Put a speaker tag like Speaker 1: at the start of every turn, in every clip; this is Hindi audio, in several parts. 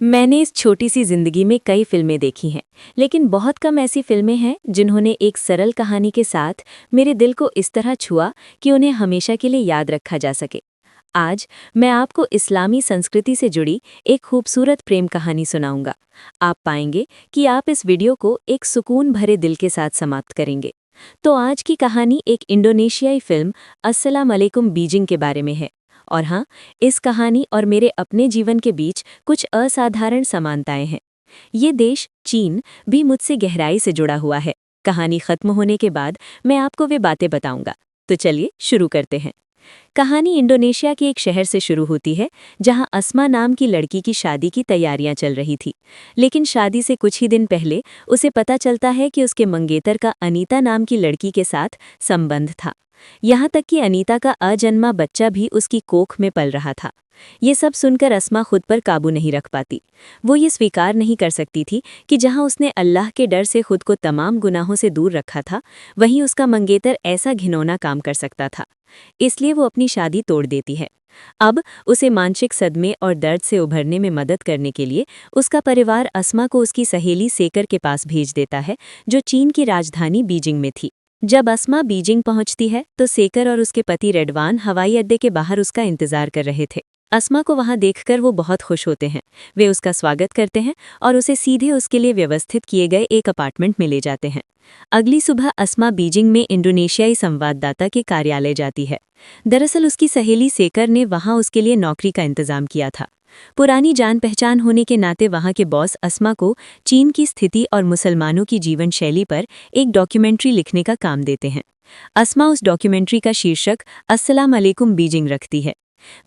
Speaker 1: मैंने इस छोटी सी जिंदगी में कई फिल्में देखी हैं, लेकिन बहुत कम ऐसी फिल्में हैं जिन्होंने एक सरल कहानी के साथ मेरे दिल को इस तरह छुआ कि उन्हें हमेशा के लिए याद रखा जा सके। आज मैं आपको इस्लामी संस्कृति से जुड़ी एक खूबसूरत प्रेम कहानी सुनाऊंगा। आप पाएंगे कि आप इस वीडियो को एक सुकून भरे दिल के साथ समाप्त करेंगे। तो आज की कहानी एक इंडोनेशियाई फिल्म अस्सलाम अलैकुम बीजिंग के बारे में है। और हाँ, इस कहानी और मेरे अपने जीवन के बीच कुछ असाधारण समानताएं हैं। ये देश चीन भी मुझसे गहराई से जुड़ा हुआ है। कहानी खत्म होने के बाद मैं आपको वे बातें बताऊंगा। तो चलिए शुरू करते हैं। कहानी इंडोनेशिया के एक शहर से शुरू होती है, जहां अस्मा नाम की लड़की की शादी की तैयारियां चल रही थी। लेकिन शादी से कुछ ही दिन पहले उसे पता चलता है कि उसके मंगेतर का अनीता नाम की लड़की के साथ संबंध था। यहाँ तक कि अनीता का अजन्मा बच्चा भी उसकी कोख में पल रहा था। ये सब सुनकर अस्मा खुद पर काबू नहीं रख पाती। वो ये स्वीकार नहीं कर सकती थी कि जहाँ उसने अल्लाह के डर से खुद को तमाम गुनाहों से दूर रखा था, वहीं उसका मंगेतर ऐसा घिनौना काम कर सकता था। इसलिए वो अपनी शादी तोड़ देती है। अब उसे मानसिक सदमे और दर्द से उभरने में मदद करने के लिए उसका परिवार अस्मा को उसकी सहेली सेकर के पास भेज देता है, जो चीन की राजधानी बीजिंग में थी। जब अस्मा बीजिंग पहुंचती है तो सेकर और उसके पति रेडवान हवाई अड्डे के बाहर उसका इंतजार कर रहे थे। अस्मा को वहां देखकर वो बहुत खुश होते हैं। वे उसका स्वागत करते हैं और उसे सीधे उसके लिए व्यवस्थित किए गए एक अपार्टमेंट में ले जाते हैं। अगली सुबह अस्मा बीजिंग में इंडोनेशियाई संवाददाता के कार्यालय जाती है। दरअसल उसकी सहेली सेकर ने वहां उसके लिए नौकरी का इंतजाम किया था। पुरानी जान पहचान होने के नाते वहां के बॉस अस्मा को चीन की स्थिति और मुसलमानों की जीवन शैली पर एक डॉक्यूमेंट्री लिखने का काम देते हैं। अस्मा उस डॉक्यूमेंट्री का शीर्षक अस्सलाम अलैकुम बीजिंग रखती है।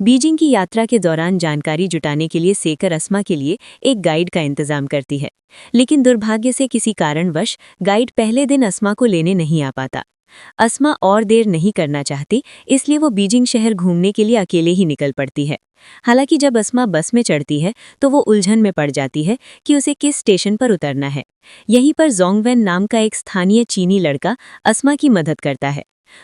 Speaker 1: बीजिंग की यात्रा के दौरान जानकारी जुटाने के लिए सेकर अस्मा के लिए एक गाइड का इंतजाम करती है, लेकिन दुर्भाग्य से किसी कारणवश गाइड पहले दिन अस्मा को लेने नहीं आ पाता। अस्मा और देर नहीं करना चाहती, इसलिए वो बीजिंग शहर घूमने के लिए अकेले ही निकल पड़ती है। हालांकि जब अस्मा बस में चढ़ती है तो वो उलझन में पड़ जाती है कि उसे किस स्टेशन पर उतरना है। यहीं पर जोंगवेन नाम का एक स्थानीय चीनी लड़का अस्मा की मदद करता है।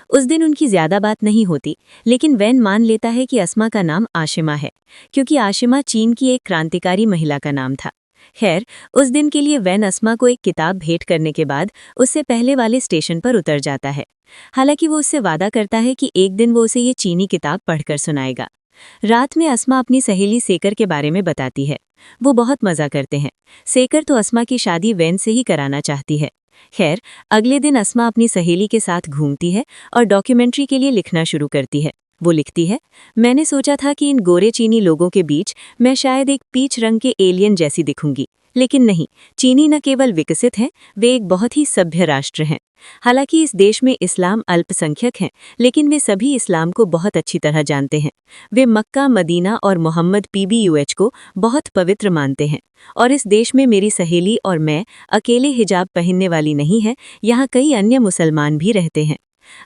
Speaker 1: उस दिन उनकी ज्यादा बात नहीं होती, लेकिन वैन मान लेता है कि अस्मा का नाम आशिमा है, क्योंकि आशिमा चीन की एक क्रांतिकारी महिला का नाम था। खैर, उस दिन के लिए वैन अस्मा को एक किताब भेंट करने के बाद उससे पहले वाले स्टेशन पर उतर जाता है। हालांकि वो उससे वादा करता है कि एक दिन वो उसे ये चीनी किताब पढ़कर सुनाएगा। रात में अस्मा अपनी सहेली सेकर के बारे में बताती है। वो बहुत मजा करते हैं। सेकर तो अस्मा की शादी वैन से ही कराना चाहती है। खैर, अगले दिन अस्मा अपनी सहेली के साथ घूमती है और डॉक्यूमेंट्री के लिए लिखना शुरू करती है। वो लिखती है, मैंने सोचा था कि इन गोरे चीनी लोगों के बीच मैं शायद एक पीच रंग के एलियन जैसी दिखूंगी, लेकिन नहीं, चीनी न केवल विकसित हैं, वे एक बहुत ही सभ्य राष्ट्र हैं। हालांकि इस देश में इस्लाम अल्पसंख्यक हैं, लेकिन वे सभी इस्लाम को बहुत अच्छी तरह जानते हैं। वे मक्का, मदीना और मोहम्मद PBUH को बहुत पवित्र मानते हैं। और इस देश में मेरी सहेली और मैं अकेले हिजाब पहनने वाली नहीं है, यहाँ कई अन्य मुसलमान भी रहते हैं।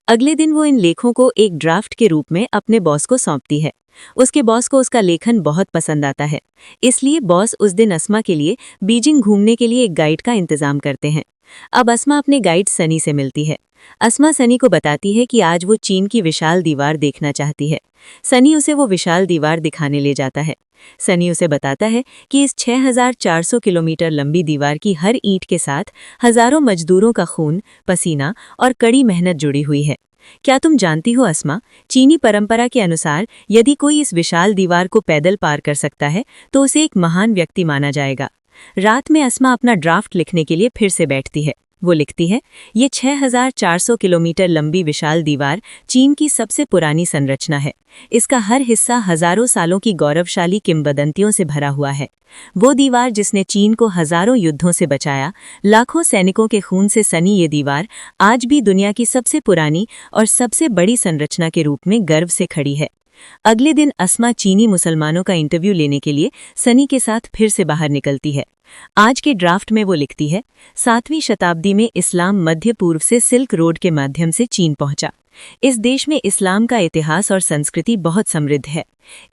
Speaker 1: अगले दिन वो इन लेखों को एक ड्राफ्ट के रूप में अपने बॉस को सौंपती है। उसके बॉस को उसका लेखन बहुत पसंद आता है, इसलिए बॉस उस दिन अस्मा के लिए बीजिंग घूमने के लिए एक गाइड का इंतजाम करते हैं। अब अस्मा अपने गाइड सनी से मिलती है। अस्मा सनी को बताती है कि आज वो चीन की विशाल दीवार देखना चाहती है। सनी उसे वो विशाल दीवार दिखाने ले जाता है। सनी उसे बताता है कि इस 6400 किलोमीटर लंबी दीवार की हर ईंट के साथ हजारों मजदूरों का खून, पसीना और कड़ी मेहनत जुड़ी हुई है। क्या तुम जानती हो अस्मा, चीनी परंपरा के अनुसार यदि कोई इस विशाल दीवार को पैदल पार कर सकता है तो उसे एक महान व्यक्ति माना जाएगा। रात में अस्मा अपना ड्राफ्ट लिखने के लिए फिर से बैठती है। वो लिखती है, ये 6400 किलोमीटर लंबी विशाल दीवार चीन की सबसे पुरानी संरचना है। इसका हर हिस्सा हजारों सालों की गौरवशाली किंवदंतियों से भरा हुआ है। वो दीवार जिसने चीन को हजारों युद्धों से बचाया, लाखों सैनिकों के खून से सनी ये दीवार आज भी दुनिया की सबसे पुरानी और सबसे बड़ी संरचना के रूप में गर्व से खड़ी है। अगले दिन अस्मा चीनी मुसलमानों का इंटरव्यू लेने के लिए सनी के साथ फिर से बाहर निकलती है। आज के ड्राफ्ट में वो लिखती है, 7वीं शताब्दी में इस्लाम मध्य पूर्व से सिल्क रोड के माध्यम से चीन पहुंचा। इस देश में इस्लाम का इतिहास और संस्कृति बहुत समृद्ध है।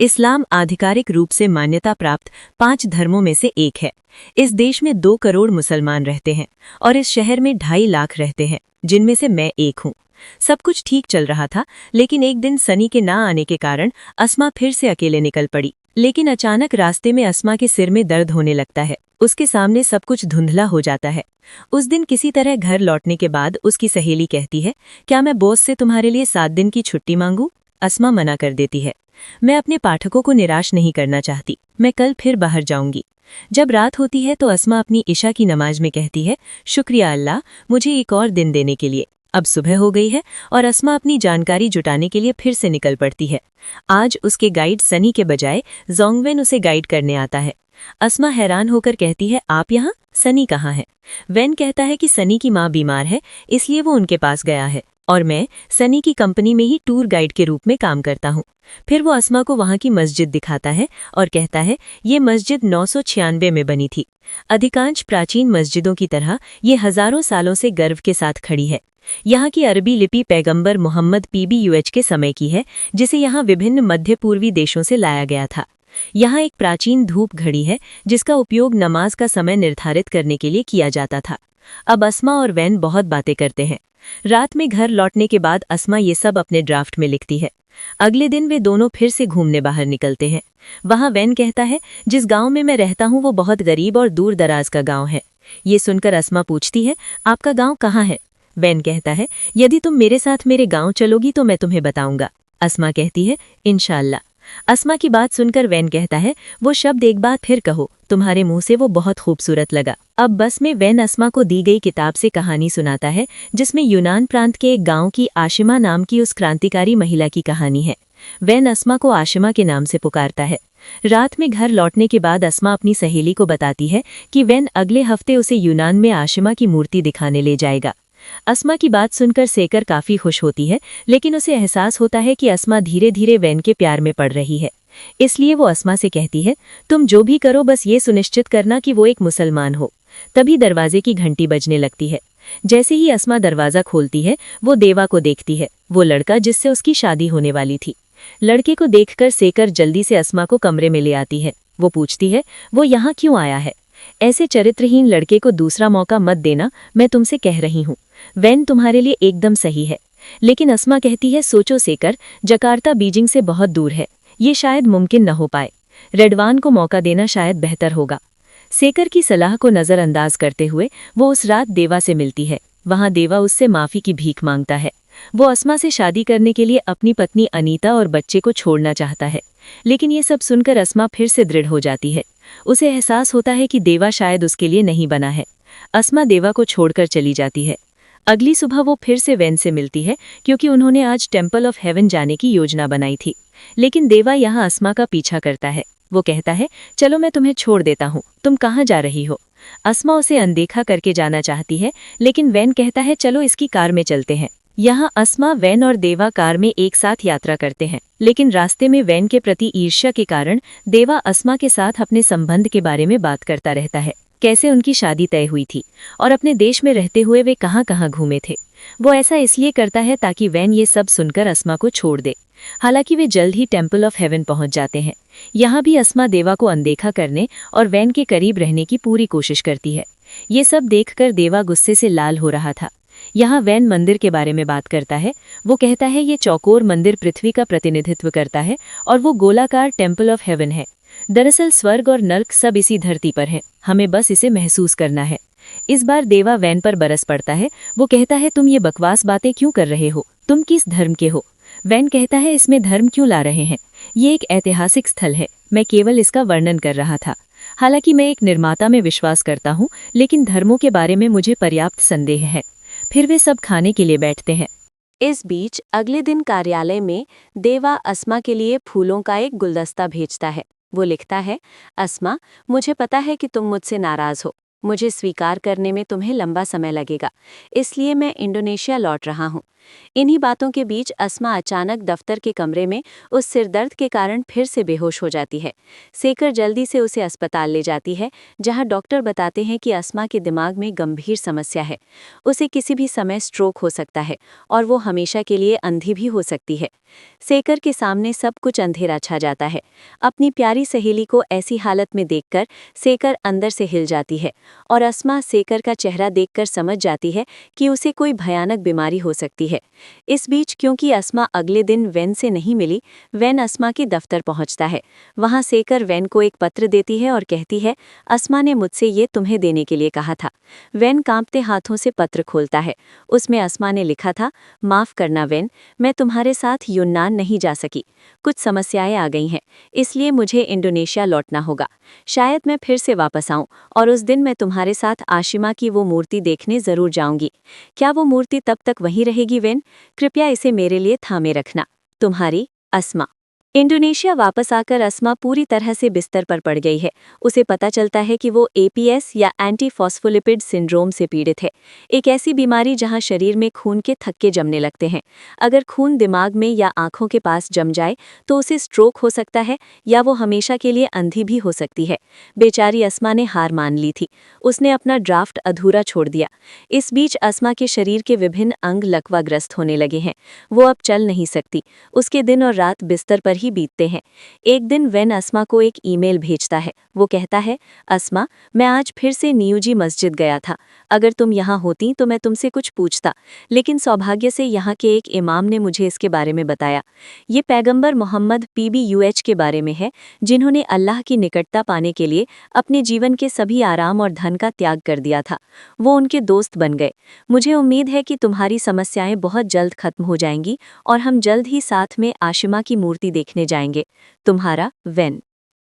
Speaker 1: इस्लाम आधिकारिक रूप से मान्यता प्राप्त 5 धर्मों में से एक है। इस देश में 2 करोड़ मुसलमान रहते हैं और इस शहर में 2.5 लाख रहते हैं, जिनमें से मैं एक हूँ। सब कुछ ठीक चल रहा था, लेकिन एक दिन सनी के ना आने के कारण अस्मा फिर से अकेले निकल पड़ी। लेकिन अचानक रास्ते में अस्मा के सिर में दर्द होने लगता है। उसके सामने सब कुछ धुंधला हो जाता है। उस दिन किसी तरह घर लौटने के बाद उसकी सहेली कहती है, क्या मैं बॉस से तुम्हारे लिए 7 दिन की छुट्टी मांगूं? अस्मा मना कर देती है। मैं अपने पाठकों को निराश नहीं करना चाहती, मैं कल फिर बाहर जाऊंगी। जब रात होती है तो अस्मा अपनी इशा की नमाज में कहती है, शुक्रिया अल्लाह, मुझे एक और दिन देने के लिए। अब सुबह हो गई है और अस्मा अपनी जानकारी जुटाने के लिए फिर से निकल पड़ती है। आज उसके गाइड सनी के बजाय जोंगवेन उसे गाइड करने आता है। अस्मा हैरान होकर कहती है, आप यहाँ? सनी कहाँ है? वेन कहता है कि सनी की माँ बीमार है, इसलिए वो उनके पास गया है और मैं सनी की कंपनी में ही टूर गाइड के रूप में काम करता हूँ। फिर वो अस्मा को वहाँ की मस्जिद दिखाता है और कहता है, ये मस्जिद 996 में बनी थी। अधिकांश प्राचीन मस्जिदों की तरह ये हजारों सालों से गर्व के साथ खड़ी है। यहाँ की अरबी लिपि पैगंबर मोहम्मद पीबीयूएच के समय की है, जिसे यहाँ विभिन्न मध्य पूर्वी देशों से लाया गया था। यहाँ एक प्राचीन धूप घड़ी है जिसका उपयोग नमाज का समय निर्धारित करने के लिए किया जाता था। अब अस्मा और वैन बहुत बातें करते हैं। रात में घर लौटने के बाद अस्मा ये सब अपने ड्राफ्ट में लिखती है। अगले दिन वे दोनों फिर से घूमने बाहर निकलते हैं। वहाँ वैन कहता है, जिस गांव में मैं रहता हूँ वो बहुत गरीब और दूर दराज का गांव है। ये सुनकर अस्मा पूछती है, आपका गांव कहाँ है? वैन कहता है, यदि तुम मेरे साथ मेरे गांव चलोगी तो मैं तुम्हें बताऊंगा। अस्मा कहती है, इंशाअल्लाह। अस्मा की बात सुनकर वैन कहता है, वो शब्द एक बार फिर कहो, तुम्हारे मुंह से वो बहुत खूबसूरत लगा। अब बस में वैन अस्मा को दी गई किताब से कहानी सुनाता है, जिसमें यूनान प्रांत के एक गांव की आशिमा नाम की उस क्रांतिकारी महिला की कहानी है। वैन अस्मा को आशिमा के नाम से पुकारता है। रात में घर लौटने के बाद अस्मा अपनी सहेली को बताती है कि वैन अगले हफ्ते उसे यूनान में आशिमा की मूर्ति दिखाने ले जाएगा। अस्मा की बात सुनकर सेकर काफी खुश होती है, लेकिन उसे एहसास होता है कि अस्मा धीरे धीरे वैन के प्यार में पड़ रही है। इसलिए वो अस्मा से कहती है, तुम जो भी करो बस ये सुनिश्चित करना कि वो एक मुसलमान हो। तभी दरवाजे की घंटी बजने लगती है। जैसे ही अस्मा दरवाजा खोलती है वो देवा को देखती है, वो लड़का जिससे उसकी शादी होने वाली थी। लड़के को देखकर सेकर जल्दी से अस्मा को कमरे में ले आती है। वो पूछती है, वो यहाँ क्यों आया है? ऐसे चरित्रहीन लड़के को दूसरा मौका मत देना, मैं तुमसे कह रही हूँ। वैन तुम्हारे लिए एकदम सही है। लेकिन अस्मा कहती है, सोचो सेकर, जकार्ता बीजिंग से बहुत दूर है, ये शायद मुमकिन न हो पाए। रेडवान को मौका देना शायद बेहतर होगा। सेकर की सलाह को नज़रअंदाज करते हुए वो उस रात देवा से मिलती है। वहाँ देवा उससे माफ़ी की भीख मांगता है। वो अस्मा से शादी करने के लिए अपनी पत्नी अनीता और बच्चे को छोड़ना चाहता है, लेकिन ये सब सुनकर अस्मा फिर से दृढ़ हो जाती है। उसे एहसास होता है कि देवा शायद उसके लिए नहीं बना है। अस्मा देवा को छोड़कर चली जाती है। अगली सुबह वो फिर से वैन से मिलती है, क्योंकि उन्होंने आज टेम्पल ऑफ हेवन जाने की योजना बनाई थी। लेकिन देवा यहाँ अस्मा का पीछा करता है। वो कहता है, चलो मैं तुम्हें छोड़ देता हूँ, तुम कहाँ जा रही हो? अस्मा उसे अनदेखा करके जाना चाहती है, लेकिन वैन कहता है, चलो इसकी कार में चलते हैं। यहाँ अस्मा, वैन और देवा कार में एक साथ यात्रा करते हैं, लेकिन रास्ते में वैन के प्रति ईर्ष्या के कारण देवा अस्मा के साथ अपने संबंध के बारे में बात करता रहता है, कैसे उनकी शादी तय हुई थी और अपने देश में रहते हुए वे कहाँ कहाँ घूमे थे। वो ऐसा इसलिए करता है ताकि वैन ये सब सुनकर अस्मा को छोड़ दे। हालांकि वे जल्द ही टेम्पल ऑफ हेवन पहुंच जाते हैं। यहाँ भी अस्मा देवा को अनदेखा करने और वैन के करीब रहने की पूरी कोशिश करती है। ये सब देखकर देवा गुस्से से लाल हो रहा था। यहाँ वैन मंदिर के बारे में बात करता है। वो कहता है, ये चौकोर मंदिर पृथ्वी का प्रतिनिधित्व करता है और वो गोलाकार टेम्पल ऑफ हेवन है। दरअसल स्वर्ग और नर्क सब इसी धरती पर हैं, हमें बस इसे महसूस करना है। इस बार देवा वैन पर बरस पड़ता है। वो कहता है, तुम ये बकवास बातें क्यों कर रहे हो? तुम किस धर्म के हो? वैन कहता है, इसमें धर्म क्यों ला रहे हैं? ये एक ऐतिहासिक स्थल है, मैं केवल इसका वर्णन कर रहा था। हालांकि मैं एक निर्माता में विश्वास करता हूँ, लेकिन धर्मों के बारे में मुझे पर्याप्त संदेह है। फिर वे सब खाने के लिए बैठते हैं। इस बीच अगले दिन कार्यालय में देवा अस्मा के लिए फूलों का एक गुलदस्ता भेजता है। वो लिखता है, अस्मा, मुझे पता है कि तुम मुझसे नाराज हो। मुझे स्वीकार करने में तुम्हें लंबा समय लगेगा, इसलिए मैं इंडोनेशिया लौट रहा हूँ। इन्हीं बातों के बीच अस्मा अचानक दफ्तर के कमरे में उस सिरदर्द के कारण फिर से बेहोश हो जाती है। सेकर जल्दी से उसे अस्पताल ले जाती है, जहां डॉक्टर बताते हैं कि अस्मा के दिमाग में गंभीर समस्या है। उसे किसी भी समय स्ट्रोक हो सकता है और वो हमेशा के लिए अंधी भी हो सकती है। सेकर के सामने सब कुछ अंधेरा छा जाता है। अपनी प्यारी सहेली को ऐसी हालत में देखकर सेकर अंदर से हिल जाती है और अस्मा सेकर का चेहरा देखकर समझ जाती है कि उसे कोई भयानक बीमारी हो सकती है। है। इस बीच क्योंकि अस्मा अगले दिन वैन से नहीं मिली, वैन अस्मा के दफ्तर पहुंचता है। वहां सेकर वैन को एक पत्र देती है और कहती है, अस्मा ने मुझसे ये तुम्हें देने के लिए कहा था। वैन कांपते हाथों से पत्र खोलता है। उसमें अस्मा ने लिखा था, माफ़ करना वैन, मैं तुम्हारे साथ यूनान नहीं जा सकी। कुछ समस्याएं आ गई हैं, इसलिए मुझे इंडोनेशिया लौटना होगा। शायद मैं फिर से वापस आऊं और उस दिन मैं तुम्हारे साथ आशिमा की वो मूर्ति देखने ज़रूर जाऊंगी। क्या वो मूर्ति तब तक वहीं रहेगी वैन? कृपया इसे मेरे लिए थामे रखना। तुम्हारी अस्मा। इंडोनेशिया वापस आकर अस्मा पूरी तरह से बिस्तर पर पड़ गई है। उसे पता चलता है कि वो एपीएस या एंटी फॉस्फोलिपिड सिंड्रोम से पीड़ित है, एक ऐसी बीमारी जहां शरीर में खून के थक्के जमने लगते हैं। अगर खून दिमाग में या आंखों के पास जम जाए तो उसे स्ट्रोक हो सकता है या वो हमेशा के लिए अंधी भी हो सकती है। बेचारी अस्मा ने हार मान ली थी। उसने अपना ड्राफ्ट अधूरा छोड़ दिया। इस बीच अस्मा के शरीर के विभिन्न अंग लकवाग्रस्त होने लगे हैं। वो अब चल नहीं सकती। उसके दिन और रात बिस्तर पर ही बीतते हैं। एक दिन वैन अस्मा को एक ईमेल भेजता है। वो कहता है, अस्मा, मैं आज फिर से नियूजी मस्जिद गया था। अगर तुम यहाँ होती तो मैं तुमसे कुछ पूछता, लेकिन सौभाग्य से यहाँ के एक इमाम ने मुझे इसके बारे में बताया। ये पैगंबर मोहम्मद PBUH के बारे में है, जिन्होंने अल्लाह की निकटता पाने के लिए अपने जीवन के सभी आराम और धन का त्याग कर दिया था। वो उनके दोस्त बन गए। मुझे उम्मीद है कि तुम्हारी समस्याएं बहुत जल्द खत्म हो जाएंगी और हम जल्द ही साथ में आशिमा की मूर्ति देखने जाएंगे। तुम्हारा वैन।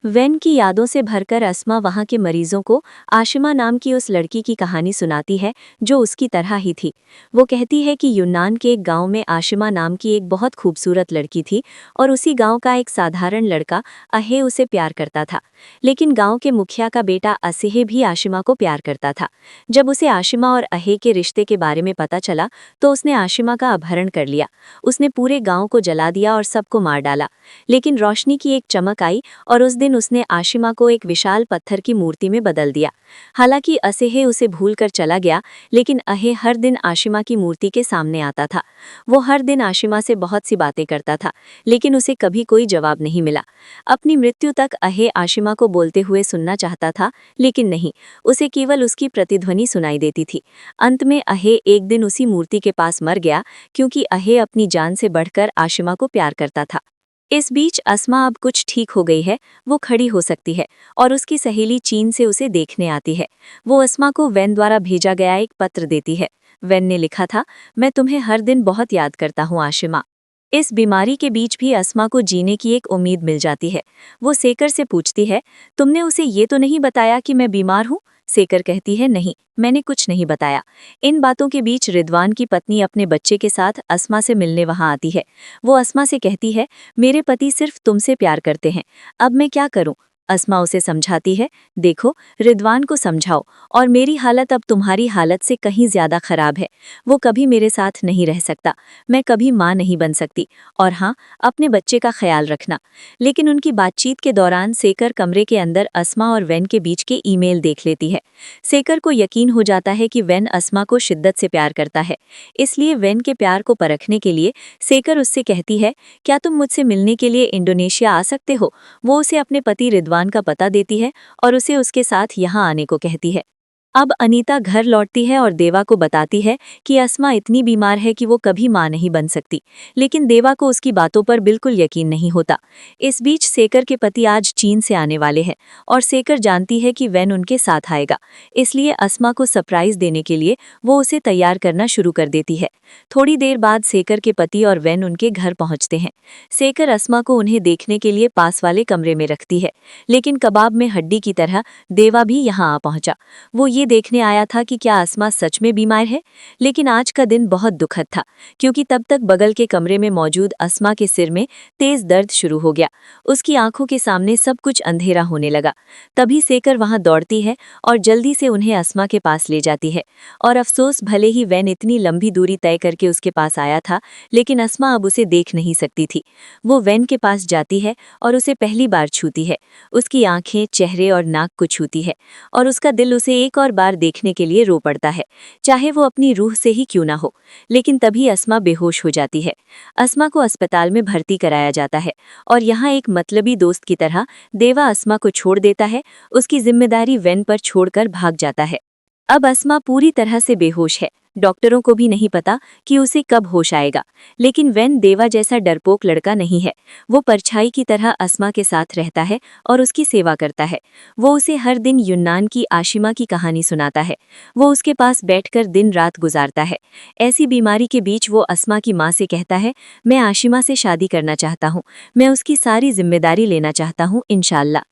Speaker 1: वैन की यादों से भरकर अस्मा वहां के मरीजों को आशिमा नाम की उस लड़की की कहानी सुनाती है जो उसकी तरह ही थी। वो कहती है कि यूनान के एक गांव में आशिमा नाम की एक बहुत खूबसूरत लड़की थी और उसी गांव का एक साधारण लड़का अहे उसे प्यार करता था। लेकिन गांव के मुखिया का बेटा असेहे भी आशिमा को प्यार करता था। जब उसे आशिमा और अहे के रिश्ते के बारे में पता चला तो उसने आशिमा का अपहरण कर लिया। उसने पूरे गांव को जला दिया और सबको मार डाला। लेकिन रोशनी की एक चमक आई और उस दिन उसने आशिमा को एक विशाल पत्थर की मूर्ति में बदल दिया। हालांकि असेहे उसे भूलकर चला गया, लेकिन अहे हर दिन आशिमा की मूर्ति के सामने आता था। वो हर दिन आशिमा से बहुत सी बातें करता था, लेकिन उसे कभी कोई जवाब नहीं मिला। अपनी मृत्यु तक अहे आशिमा को बोलते हुए सुनना चाहता था, लेकिन नहीं, उसे केवल उसकी प्रतिध्वनि सुनाई देती थी। अंत में अहे एक दिन उसी मूर्ति के पास मर गया, क्योंकि अहे अपनी जान से बढ़कर आशिमा को प्यार करता था। इस बीच अस्मा अब कुछ ठीक हो गई है, वो खड़ी हो सकती है और उसकी सहेली चीन से उसे देखने आती है। वो अस्मा को वैन द्वारा भेजा गया एक पत्र देती है। वैन ने लिखा था, मैं तुम्हें हर दिन बहुत याद करता हूँ आशिमा। इस बीमारी के बीच भी अस्मा को जीने की एक उम्मीद मिल जाती है। वो सेकर से पूछती है, तुमने उसे ये तो नहीं बताया कि मैं बीमार हूँ? सेकर कहती है, नहीं, मैंने कुछ नहीं बताया। इन बातों के बीच रिदवान की पत्नी अपने बच्चे के साथ अस्मा से मिलने वहां आती है। वो अस्मा से कहती है, मेरे पति सिर्फ तुमसे प्यार करते हैं, अब मैं क्या करूं? अस्मा उसे समझाती है, देखो, रिदवान को समझाओ और मेरी हालत अब तुम्हारी हालत से कहीं ज्यादा खराब है। वो कभी मेरे साथ नहीं रह सकता, मैं कभी माँ नहीं बन सकती, और हाँ, अपने बच्चे का ख्याल रखना। लेकिन उनकी बातचीत के दौरान सेकर कमरे के अंदर अस्मा और वैन के बीच के ईमेल देख लेती है। सेकर को यकीन हो जाता है कि वैन अस्मा को शिद्दत से प्यार करता है। इसलिए वैन के प्यार को परखने के लिए सेकर उससे कहती है, क्या तुम मुझसे मिलने के लिए इंडोनेशिया आ सकते हो? वो उसे अपने पति रिदवान का पता देती है और उसे उसके साथ यहाँ आने को कहती है। अब अनीता घर लौटती है और देवा को बताती है कि अस्मा इतनी बीमार है कि वो कभी मां नहीं बन सकती, लेकिन देवा को उसकी बातों पर बिल्कुल यकीन नहीं होता। इस बीच सेकर के पति आज चीन से आने वाले हैं और सेकर जानती है कि वैन उनके साथ आएगा, इसलिए अस्मा को सरप्राइज देने के लिए वो उसे तैयार करना शुरू कर देती है। थोड़ी देर बाद सेकर के पति और वैन उनके घर पहुंचते हैं। सेकर अस्मा को उन्हें देखने के लिए पास वाले कमरे में रखती है, लेकिन कबाब में हड्डी की तरह देवा भी यहाँ आ पहुंचा। वो ये देखने आया था कि क्या अस्मा सच में बीमार है। लेकिन आज का दिन बहुत दुखद था, क्योंकि तब तक बगल के कमरे में मौजूद अस्मा के सिर में तेज दर्द शुरू हो गया। उसकी आंखों के सामने सब कुछ अंधेरा होने लगा। तभी सेकर वहां दौड़ती है और जल्दी से उन्हें अस्मा के पास ले जाती है। और अफसोस, भले ही वैन इतनी लंबी दूरी तय करके उसके पास आया था, लेकिन अस्मा अब उसे देख नहीं सकती थी। वो वैन के पास जाती है और उसे पहली बार छूती है। उसकी आंखें, चेहरे और नाक को छूती है और उसका दिल उसे एक और बार देखने के लिए रो पड़ता है, चाहे वो अपनी रूह से ही क्यों ना हो। लेकिन तभी अस्मा बेहोश हो जाती है। अस्मा को अस्पताल में भर्ती कराया जाता है और यहाँ एक मतलबी दोस्त की तरह देवा अस्मा को छोड़ देता है, उसकी जिम्मेदारी वैन पर छोड़कर भाग जाता है। अब अस्मा पूरी तरह से बेहोश है। डॉक्टरों को भी नहीं पता कि उसे कब होश आएगा। लेकिन वेन देवा जैसा डरपोक लड़का नहीं है। वो परछाई की तरह अस्मा के साथ रहता है और उसकी सेवा करता है। वो उसे हर दिन यूनान की आशिमा की कहानी सुनाता है। वो उसके पास बैठकर दिन रात गुजारता है। ऐसी बीमारी के बीच वो अस्मा की माँ से कहता है, मैं आशिमा से शादी करना चाहता हूँ, मैं उसकी सारी जिम्मेदारी लेना चाहता हूँ, इंशाल्लाह।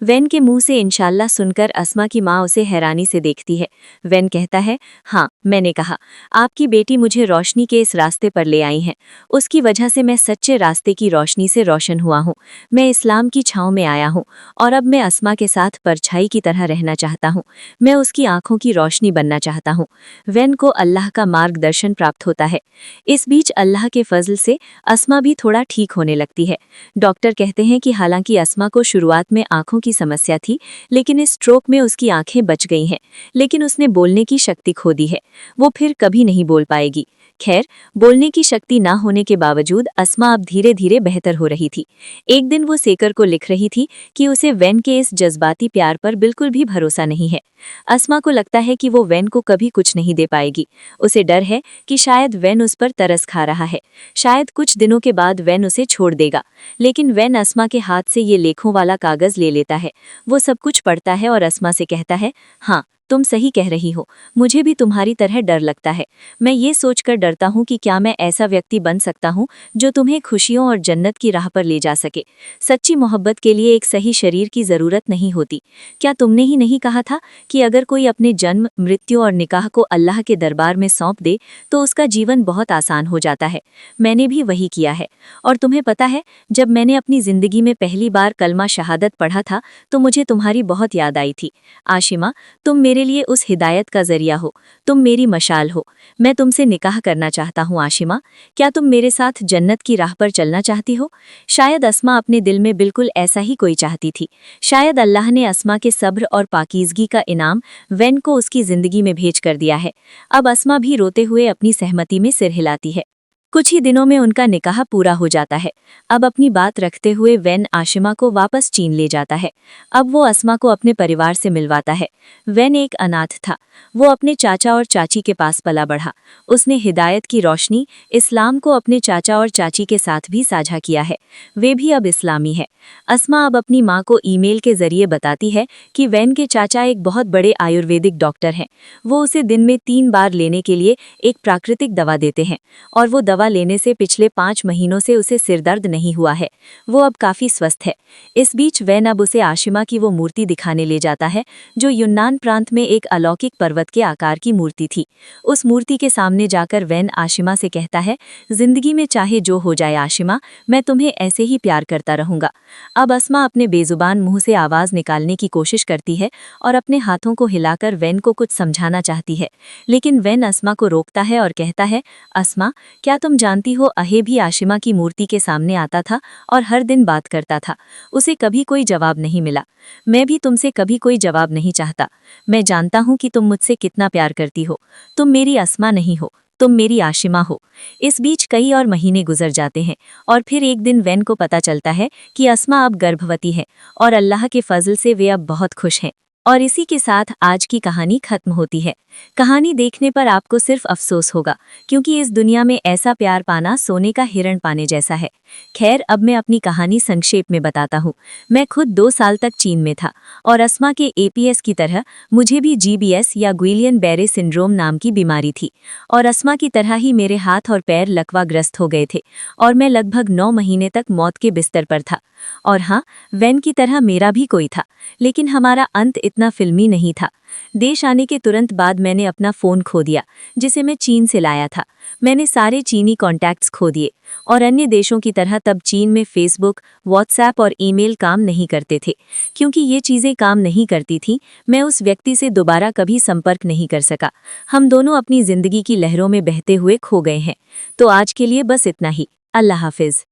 Speaker 1: वेन के मुंह से इंशाल्लाह सुनकर अस्मा की माँ उसे हैरानी से देखती है। वेन कहता है, हाँ, मैंने कहा, आपकी बेटी मुझे रोशनी के इस रास्ते पर ले आई है। उसकी वजह से मैं सच्चे रास्ते की रोशनी से रोशन हुआ हूँ। मैं इस्लाम की छाँव में आया हूँ और अब मैं अस्मा के साथ परछाई की तरह रहना चाहता हूँ। मैं उसकी आंखों की रोशनी बनना चाहता हूँ। वेन को अल्लाह का मार्गदर्शन प्राप्त होता है। इस बीच अल्लाह के फजल से अस्मा भी थोड़ा ठीक होने लगती है। डॉक्टर कहते हैं कि हालांकि अस्मा को शुरुआत में आंखों की समस्या थी, लेकिन इस स्ट्रोक में उसकी आंखें बच गई हैं, लेकिन उसने बोलने की शक्ति खो दी है। वो फिर कभी नहीं बोल पाएगी। खैर, बोलने की शक्ति ना होने के बावजूद अस्मा अब धीरे धीरे बेहतर हो रही थी। एक दिन वो सेकर को लिख रही थी कि उसे वेन के इस जज्बाती प्यार पर बिल्कुल भी भरोसा नहीं है। अस्मा को लगता है कि वो वेन को कभी कुछ नहीं दे पाएगी। उसे डर है कि शायद वेन उस पर तरस खा रहा है। शायद कुछ दिनों के बाद वेन उसे छोड़ देगा। लेकिन वेन अस्मा के हाथ से ये लेखों वाला कागज ले लेता है। वो सब कुछ पढ़ता है और अस्मा से कहता है, हाँ, तुम सही कह रही हो, मुझे भी तुम्हारी तरह डर लगता है। मैं ये सोचकर डरता हूँ कि क्या मैं ऐसा व्यक्ति बन सकता हूँ जो तुम्हें खुशियों और जन्नत की राह पर ले जा सके। सच्ची मोहब्बत के लिए एक सही शरीर की ज़रूरत नहीं होती। क्या तुमने ही नहीं कहा था कि अगर कोई अपने जन्म, मृत्यु और निकाह को अल्लाह के दरबार में सौंप दे तो उसका जीवन बहुत आसान हो जाता है। मैंने भी वही किया है। और तुम्हें पता है, जब मैंने अपनी ज़िंदगी में पहली बार कलमा शहादत पढ़ा था तो मुझे तुम्हारी बहुत याद आई थी। आशिमा, तुम मेरे लिए उस हिदायत का जरिया हो, तुम मेरी मशाल हो। मैं तुमसे निकाह करना चाहता हूँ आशिमा। क्या तुम मेरे साथ जन्नत की राह पर चलना चाहती हो? शायद अस्मा अपने दिल में बिल्कुल ऐसा ही कोई चाहती थी। शायद अल्लाह ने अस्मा के सब्र और पाकीज़गी का इनाम वेन को उसकी ज़िंदगी में भेज कर दिया है। अब अस्मा भी रोते हुए अपनी सहमति में सिर हिलाती है। कुछ ही दिनों में उनका निकाह पूरा हो जाता है। अब अपनी बात रखते हुए वेन आशिमा को वापस चीन ले जाता है। अब वो अस्मा को अपने परिवार से मिलवाता है। वेन एक अनाथ था। वो अपने चाचा और चाची के पास पला बढ़ा। उसने हिदायत की रोशनी, इस्लाम को अपने चाचा और चाची के साथ भी साझा किया है। वे भी अब इस्लामी है। अस्मा अब अपनी माँ को ईमेल के जरिए बताती है कि वेन के चाचा एक बहुत बड़े आयुर्वेदिक डॉक्टर हैं। वो उसे दिन में 3 बार लेने के लिए एक प्राकृतिक दवा देते हैं और वो दवा लेने से पिछले 5 महीनों से उसे सिरदर्द नहीं हुआ है। वो अब काफी स्वस्थ है। इस बीच वेन अब उसे आशिमा की वो मूर्ति दिखाने ले जाता है जो यूनान प्रांत में एक अलौकिक पर्वत के आकार की मूर्ति थी। उस मूर्ति के सामने जाकर वेन आशिमा से कहता है, जिंदगी में चाहे जो हो जाए आशिमा, मैं तुम्हें ऐसे ही प्यार करता रहूंगा। अब अस्मा अपने बेजुबान मुंह से आवाज निकालने की कोशिश करती है और अपने हाथों को हिलाकर वेन को कुछ समझाना चाहती है, लेकिन वेन अस्मा को रोकता है और कहता है, अस्मा, क्या तुम जानती हो, अहे भी आशिमा की मूर्ति के सामने आता था और हर दिन बात करता था। उसे कभी कोई जवाब नहीं मिला। मैं भी तुमसे कभी कोई जवाब नहीं चाहता। मैं जानता हूँ कि तुम मुझसे कितना प्यार करती हो। तुम मेरी अस्मा नहीं हो, तुम मेरी आशिमा हो। इस बीच कई और महीने गुजर जाते हैं और फिर एक दिन वेन को पता चलता है कि अस्मा अब गर्भवती है और अल्लाह के फजल से वे अब बहुत खुश हैं। और इसी के साथ आज की कहानी खत्म होती है। कहानी देखने पर आपको सिर्फ अफसोस होगा, क्योंकि इस दुनिया में ऐसा प्यार पाना सोने का हिरण पाने जैसा है। खैर, अब मैं अपनी कहानी संक्षेप में बताता हूँ। मैं खुद 2 साल तक चीन में था और अस्मा के एपीएस की तरह मुझे भी जीबीएस या गुइलियन बेरे सिंड्रोम नाम की बीमारी थी और अस्मा की तरह ही मेरे हाथ और पैर लकवाग्रस्त हो गए थे और मैं लगभग 9 महीने तक मौत के बिस्तर पर था। और हाँ, वेन की तरह मेरा भी कोई था, लेकिन हमारा अंत इतना फिल्मी नहीं था। देश आने के तुरंत बाद मैंने अपना फ़ोन खो दिया, जिसे मैं चीन से लाया था। मैंने सारे चीनी कॉन्टैक्ट्स खो दिए और अन्य देशों की तरह तब चीन में फेसबुक, व्हाट्सएप और ईमेल काम नहीं करते थे। क्योंकि ये चीज़ें काम नहीं करती थीं, मैं उस व्यक्ति से दोबारा कभी संपर्क नहीं कर सका। हम दोनों अपनी ज़िंदगी की लहरों में बहते हुए खो गए हैं। तो आज के लिए बस इतना ही। अल्लाह हाफिज़।